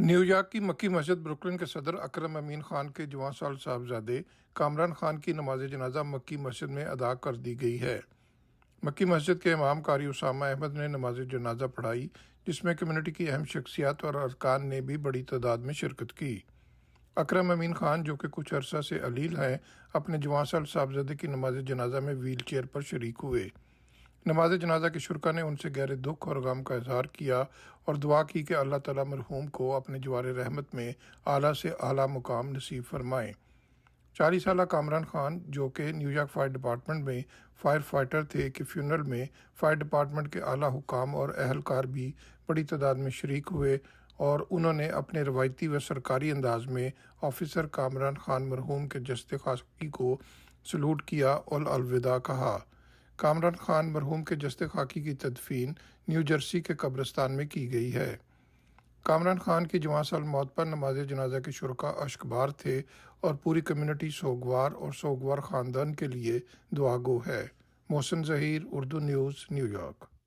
New York کی Makki Masjid Brooklyn کے صدر اکرم امین خان کے جواں سال صاحبزادے کامران خان کی نماز جنازہ مکی مسجد میں ادا کر دی گئی ہے۔ مکی مسجد کے امام قاری اسامہ احمد نے نماز جنازہ پڑھائی، جس میں کمیونٹی کی اہم شخصیات اور ارکان نے بھی بڑی تعداد میں شرکت کی۔ اکرم امین خان، جو کہ کچھ عرصہ سے علیل ہیں، اپنے جواں سال صاحبزادے کی نماز جنازہ میں ویل چیئر پر شریک ہوئے۔ نماز جنازہ کے شرکا نے ان سے گہرے دکھ اور غم کا اظہار کیا اور دعا کی کہ اللہ تعالیٰ مرحوم کو اپنے جوار رحمت میں اعلیٰ سے اعلیٰ مقام نصیب فرمائیں۔ 40 سالہ کامران خان، جو کہ نیویارک فائر ڈپارٹمنٹ میں فائر فائٹر تھے، کہ فیونرل میں فائر ڈپارٹمنٹ کے اعلیٰ حکام اور اہلکار بھی بڑی تعداد میں شریک ہوئے اور انہوں نے اپنے روایتی و سرکاری انداز میں آفیسر کامران خان مرحوم کے جسد خاکی کو سلوٹ کیا اور الوداع کہا۔ کامران خان مرحوم کے جسد خاکی کی تدفین نیو جرسی کے قبرستان میں کی گئی ہے۔ کامران خان کی جواں سال موت پر نماز جنازہ کے شرکا اشکبار تھے اور پوری کمیونٹی سوگوار اور سوگوار خاندان کے لیے دعا گو ہے۔ Mohsin Zaheer, Urdu news, New York.